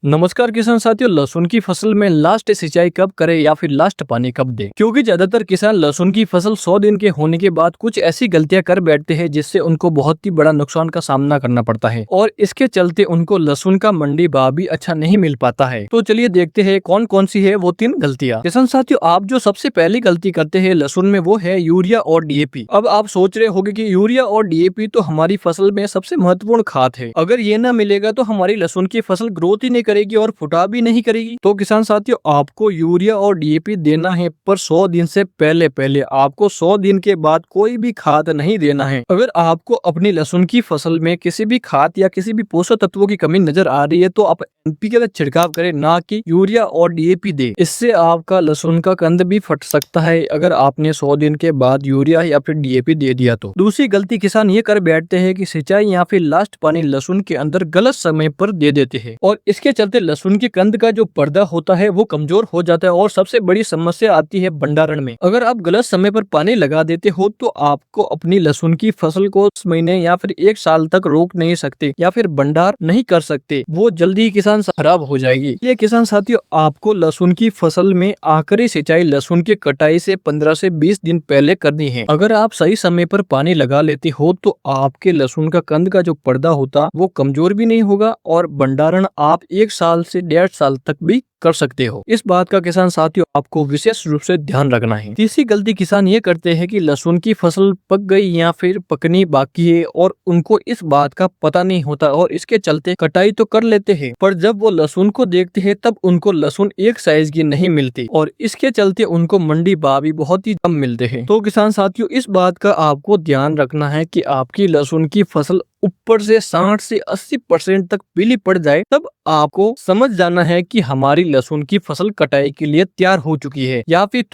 नमस्कार किसान साथियों, लहसुन की फसल में लास्ट सिंचाई कब करें या फिर लास्ट पानी कब दें? क्योंकि ज्यादातर किसान लहसुन की फसल 100 दिन के होने के बाद कुछ ऐसी गलतियां कर बैठते हैं जिससे उनको बहुत ही बड़ा नुकसान का सामना करना पड़ता है और इसके चलते उनको लहसुन का मंडी भाव भी अच्छा नहीं मिल पाता है। तो चलिए देखते हैं कौन कौन सी है वो 3 गलतियां। किसान साथियों, आप जो सबसे पहली गलती करते हैं लहसुन में वो है यूरिया और डीएपी। अब आप सोच रहे होंगे कि यूरिया और डीएपी तो हमारी फसल में सबसे महत्वपूर्ण खाद है, अगर ये न मिलेगा तो हमारी लहसुन की फसल ग्रोथ ही नहीं करेगी और फुटा भी नहीं करेगी। तो किसान साथियों, आपको यूरिया और डीएपी देना है, पर 100 दिन से पहले पहले आपको 100 दिन के बाद कोई भी खाद नहीं देना है। अगर आपको अपनी लहसुन की फसल में किसी भी खाद या किसी भी पोषक तत्वों की कमी नजर आ रही है तो आप एनपीके का छिड़काव करें, ना कि यूरिया और डीएपी दे। इससे आपका लहसुन का कंद भी फट सकता है अगर आपने 100 दिन के बाद यूरिया या फिर डीएपी दे दिया तो। दूसरी गलती किसान ये कर बैठते हैं कि सिंचाई या फिर लास्ट पानी लहसुन के अंदर गलत समय पर दे देते हैं और इसके चलते लहसुन के कंद का जो पर्दा होता है वो कमजोर हो जाता है और सबसे बड़ी समस्या आती है भंडारण में। अगर आप गलत समय पर पानी लगा देते हो तो आपको अपनी लहसुन की फसल को 6 महीने या फिर 1 साल तक रोक नहीं सकते या फिर भंडार नहीं कर सकते, वो जल्दी ही किसान खराब हो जाएगी। ये किसान साथियों, आपको लहसुन की फसल में आखिरी सिंचाई लहसुन की कटाई से 15 से 20 दिन पहले करनी है। अगर आप सही समय पर पानी लगा लेते हो तो आपके लहसुन का कंद का जो पर्दा होता वो कमजोर भी नहीं होगा और भंडारण आप 1 साल से 1.5 साल तक भी कर सकते हो। इस बात का किसान साथियों आपको विशेष रूप से ध्यान रखना है। तीसरी गलती किसान ये करते हैं कि लहसुन की फसल पक गई या फिर पकनी बाकी है और उनको इस बात का पता नहीं होता और इसके चलते कटाई तो कर लेते हैं, पर जब वो लहसुन को देखते हैं तब उनको लहसुन एक साइज की नहीं मिलती और इसके चलते उनको मंडी भाव भी बहुत ही कम मिलते हैं। तो किसान साथियों, इस बात का आपको ध्यान रखना है कि आपकी लहसुन की फसल ऊपर से 60 से 80% तक पीली पड़ जाए तब आपको समझ जाना है कि हमारी लहसुन की फसल कटाई के लिए तैयार हो चुकी है, या फिर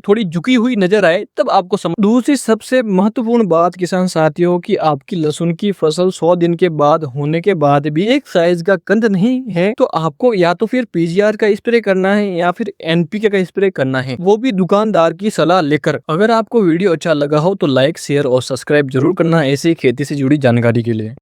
थोड़ी झुकी हुई नजर आए तब आपको समझ। दूसरी सबसे महत्वपूर्ण बात किसान साथियों कि आपकी लहसुन की फसल 100 दिन के बाद होने के बाद भी एक साइज का कंद नहीं है तो आपको या तो फिर पीजीआर का स्प्रे करना है या फिर एनपीके का स्प्रे करना है, वो भी दुकानदार की सलाह लेकर। अगर आपको वीडियो अच्छा लगा हो तो लाइक, शेयर और सब्सक्राइब जरूर करना ऐसी खेती से जुड़ी जानकारी के लिए।